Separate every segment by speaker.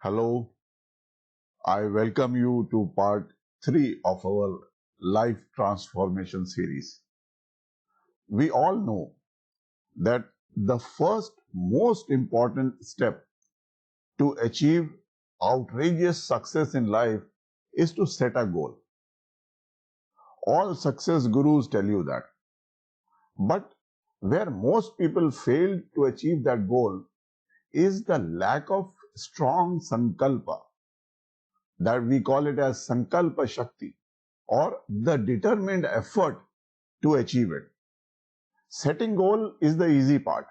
Speaker 1: Hello, I welcome you to part 3 of our life transformation series. We all know that the first most important step to achieve outrageous success in life is to set a goal. All success gurus tell you that. But where most people fail to achieve that goal is the lack of strong sankalpa, that we call it as sankalpa shakti, or the determined effort to achieve it. Setting goal is the easy part,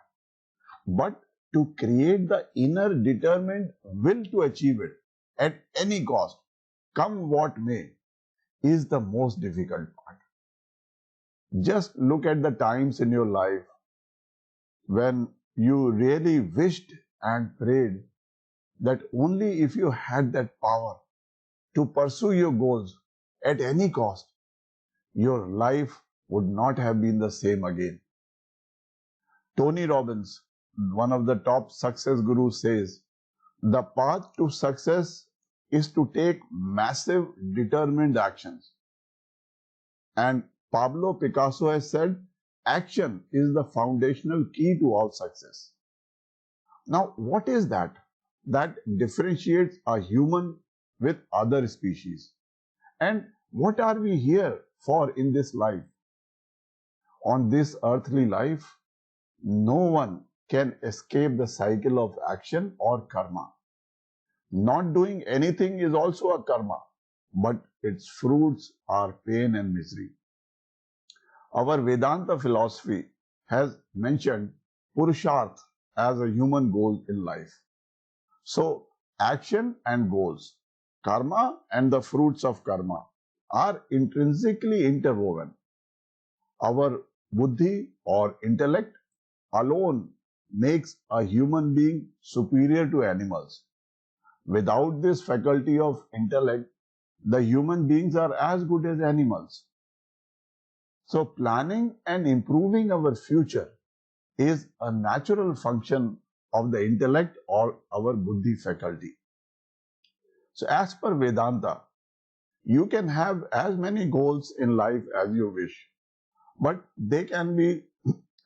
Speaker 1: but to create the inner determined will to achieve it at any cost, come what may, is the most difficult part. Just look at the times in your life when you really wished and prayed that only if you had that power to pursue your goals at any cost, your life would not have been the same again. Tony Robbins, one of the top success gurus, says the path to success is to take massive determined actions. And Pablo Picasso has said action is the foundational key to all success. Now, what is that differentiates a human with other species? And what are we here for in this life? On this earthly life, no one can escape the cycle of action or karma. Not doing anything is also a karma, but its fruits are pain and misery. Our Vedanta philosophy has mentioned Purusharth as a human goal in life. So, action and goals, karma and the fruits of karma are intrinsically interwoven. Our buddhi or intellect alone makes a human being superior to animals. Without this faculty of intellect, the human beings are as good as animals. So planning and improving our future is a natural function of the intellect or our buddhi faculty. So as per Vedanta, you can have as many goals in life as you wish, but they can be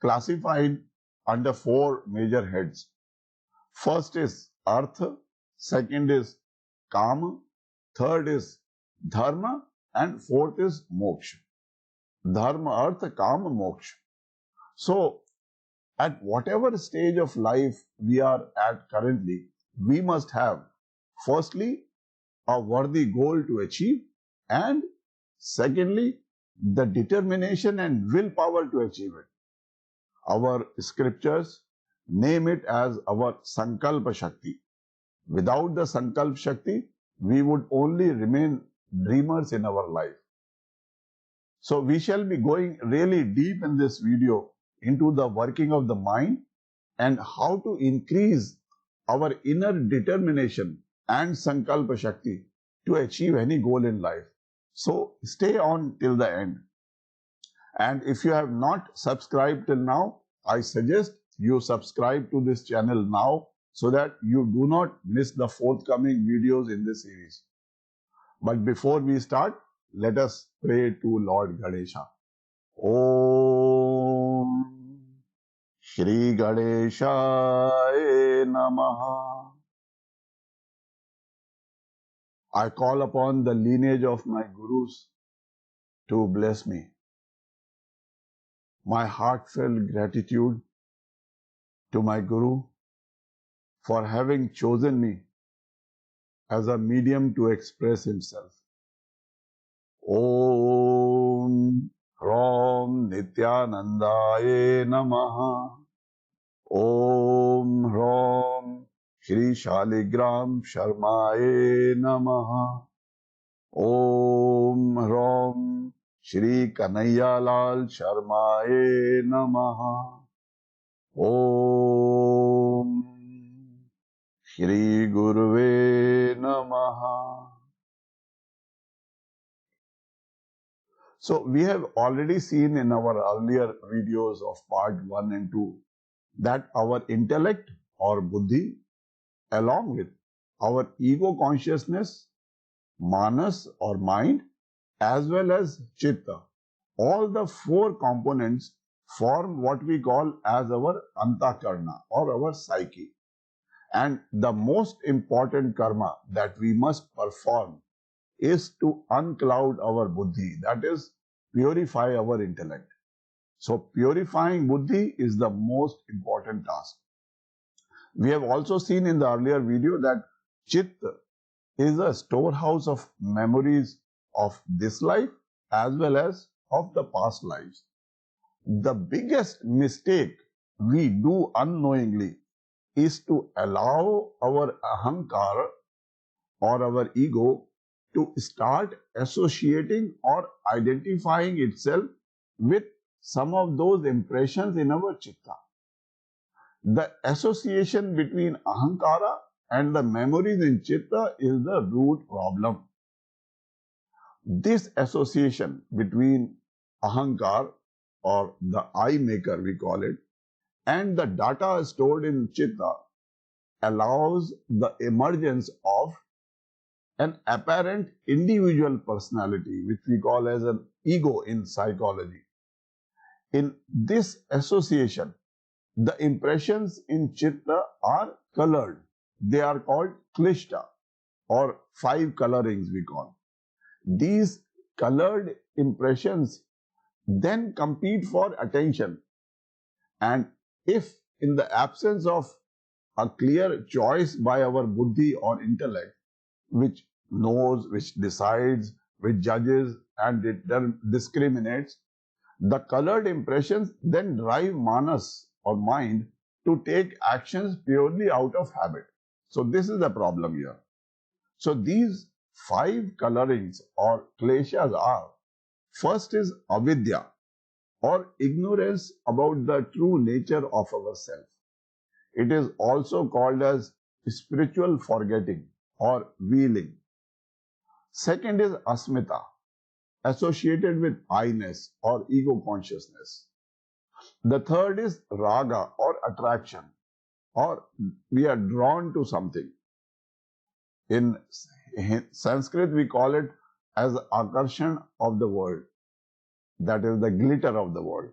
Speaker 1: classified under 4 major heads. First is Artha, second is Kama, third is Dharma, and fourth is Moksha. Dharma, Artha, Kama, Moksha. So, at whatever stage of life we are at currently, we must have, firstly, a worthy goal to achieve, and secondly, the determination and willpower to achieve it. Our scriptures name it as our Sankalpa Shakti. Without the Sankalpa Shakti, we would only remain dreamers in our life. So we shall be going really deep in this video into the working of the mind and how to increase our inner determination and Sankalpa Shakti to achieve any goal in life. So stay on till the end. And if you have not subscribed till now, I suggest you subscribe to this channel now so that you do not miss the forthcoming videos in this series. But before we start, let us pray to Lord Ganesha. Om Shri Ganeshaya Namaha. I call upon the lineage of my gurus to bless me. My heartfelt gratitude to my guru for having chosen me as a medium to express himself. Om Ram Nityanandaye Namaha. Om Ram Shri Shaligram Sharmaye Namaha. Om Ram Shri Kanaiyalal Sharmaye Namaha. Om Shri Guruve Namaha. So we have already seen in our earlier videos of part 1 and 2 that our intellect or buddhi along with our ego consciousness, manas or mind, as well as chitta. All the four components form what we call as our antakarna or our psyche. And the most important karma that we must perform is to uncloud our buddhi, that is, purify our intellect. So, purifying buddhi is the most important task. We have also seen in the earlier video that chitta is a storehouse of memories of this life as well as of the past lives. The biggest mistake we do unknowingly is to allow our ahankara or our ego to start associating or identifying itself with some of those impressions in our chitta. The association between ahankara and the memories in chitta is the root problem. This association between ahankar or the I maker we call it and the data stored in chitta allows the emergence of an apparent individual personality which we call as an ego in psychology. In this association, the impressions in chitta are colored. They are called klishta or five colorings we call. These colored impressions then compete for attention. And if in the absence of a clear choice by our buddhi or intellect, which knows, which decides, which judges and discriminates, the colored impressions then drive manas or mind to take actions purely out of habit. So this is the problem here. So these five colorings or kleshas are: first is avidya or ignorance about the true nature of ourself. It is also called as spiritual forgetting or wheeling. Second is asmita, associated with I-ness or ego consciousness. The third is raga or attraction, or we are drawn to something. In Sanskrit, we call it as akarshan of the world, that is the glitter of the world.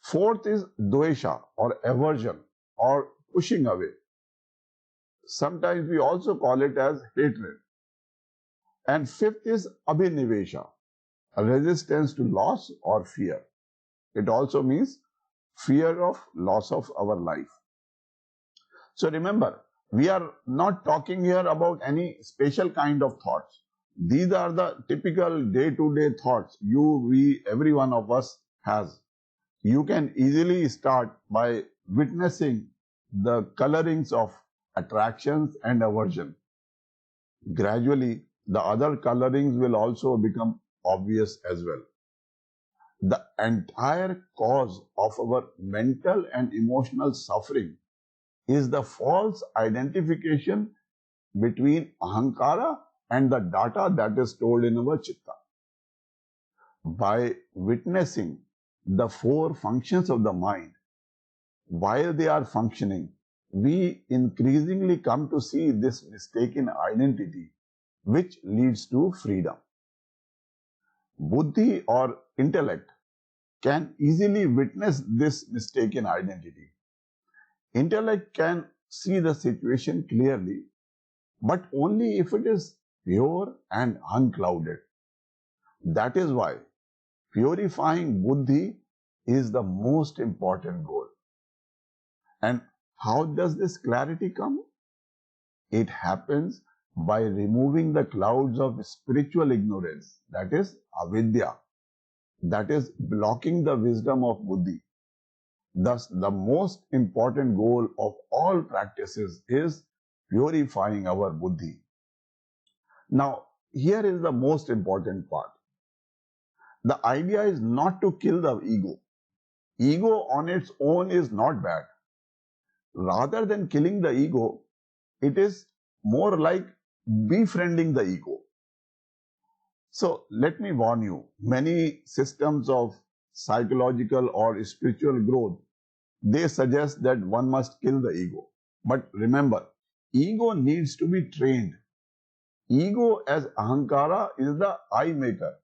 Speaker 1: Fourth is dvesha or aversion or pushing away. Sometimes we also call it as hatred. And fifth is abhinivesha, a resistance to loss or fear. It also means fear of loss of our life. So remember, we are not talking here about any special kind of thoughts. These are the typical day-to-day thoughts every one of us has. You can easily start by witnessing the colorings of attractions and aversion. Gradually, the other colorings will also become obvious as well. The entire cause of our mental and emotional suffering is the false identification between ahankara and the data that is stored in our chitta. By witnessing the four functions of the mind, while they are functioning, we increasingly come to see this mistaken identity, which leads to freedom. Buddhi or intellect can easily witness this mistaken identity. Intellect can see the situation clearly, but only if it is pure and unclouded. That is why purifying buddhi is the most important goal. And how does this clarity come? It happens by removing the clouds of spiritual ignorance, that is avidya, that is blocking the wisdom of buddhi. Thus, the most important goal of all practices is purifying our buddhi. Now, here is the most important part. The idea is not to kill the ego. Ego on its own is not bad. Rather than killing the ego, it is more like befriending the ego. So let me warn you, many systems of psychological or spiritual growth, they suggest that one must kill the ego. But remember, ego needs to be trained. Ego as Ahankara is the I maker,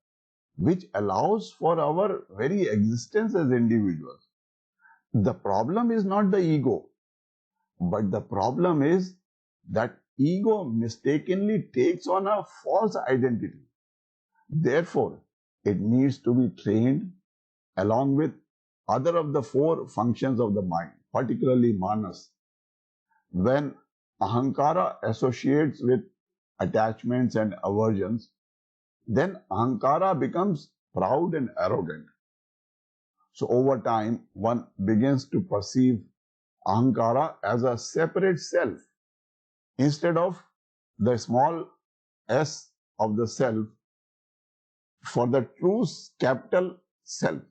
Speaker 1: which allows for our very existence as individuals. The problem is not the ego, but the problem is that ego mistakenly takes on a false identity. Therefore, it needs to be trained along with other of the four functions of the mind, particularly manas. When Ahankara associates with attachments and aversions, then Ahankara becomes proud and arrogant. So over time, one begins to perceive Ahankara as a separate self instead of the small s of the self for the true capital self.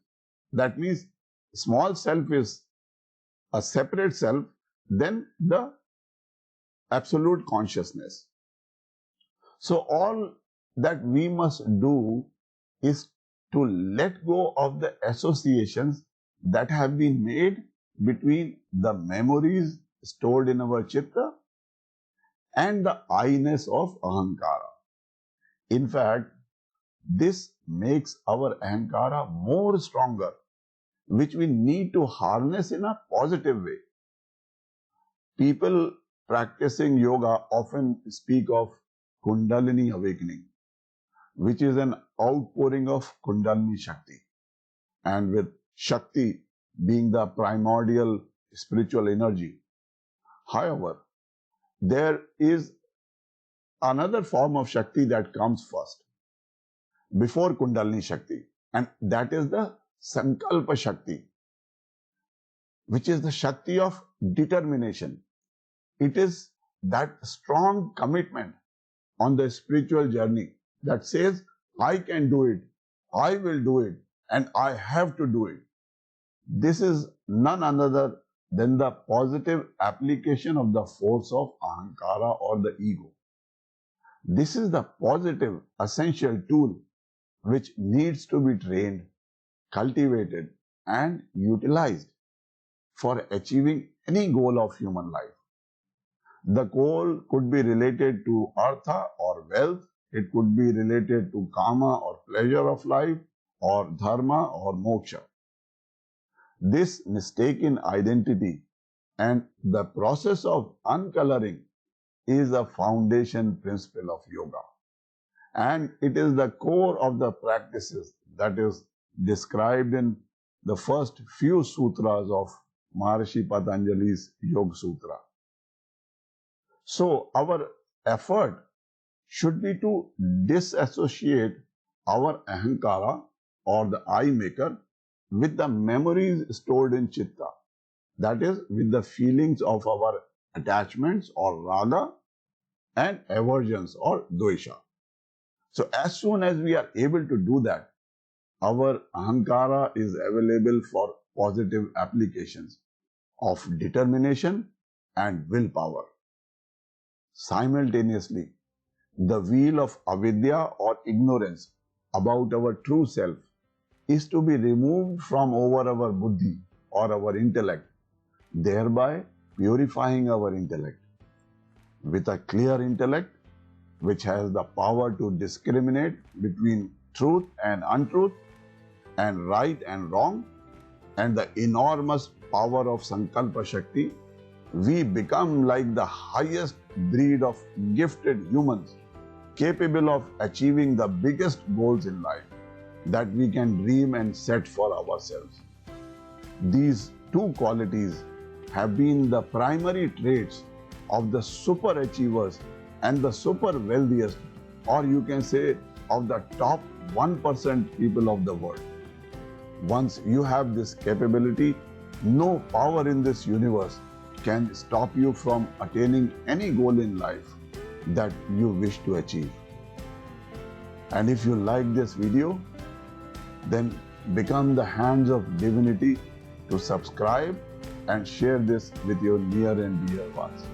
Speaker 1: That means small self is a separate self than the absolute consciousness. So all that we must do is to let go of the associations that have been made between the memories stored in our chitta and the I-ness of Ahankara. In fact, this makes our Ahankara more stronger, which we need to harness in a positive way. People practicing yoga often speak of Kundalini awakening, which is an outpouring of Kundalini Shakti. And with Shakti being the primordial spiritual energy. However, there is another form of Shakti that comes first, before Kundalini Shakti, and that is the Sankalpa Shakti, which is the Shakti of determination. It is that strong commitment on the spiritual journey that says, I can do it, I will do it, and I have to do it. This is none other than the positive application of the force of Ahankara or the ego. This is the positive essential tool which needs to be trained, cultivated, and utilized for achieving any goal of human life. The goal could be related to artha or wealth, it could be related to kama or pleasure of life, or dharma or moksha. This mistaken identity and the process of uncoloring is a foundation principle of yoga. And it is the core of the practices that is described in the first few sutras of Maharishi Patanjali's Yoga Sutra. So our effort should be to disassociate our Ahankara or the I maker with the memories stored in Chitta. That is, with the feelings of our attachments or raga and aversions or dvesha. So as soon as we are able to do that, our Ahankara is available for positive applications of determination and willpower. Simultaneously, the wheel of avidya or ignorance about our true self is to be removed from over our buddhi or our intellect, thereby purifying our intellect. With a clear intellect, which has the power to discriminate between truth and untruth, and right and wrong, and the enormous power of Sankalpa Shakti, we become like the highest breed of gifted humans, capable of achieving the biggest goals in life that we can dream and set for ourselves. These two qualities have been the primary traits of the super achievers and the super wealthiest, or you can say of the top 1% people of the world. Once you have this capability, no power in this universe can stop you from attaining any goal in life that you wish to achieve. And if you like this video, then become the hands of divinity to subscribe and share this with your near and dear ones.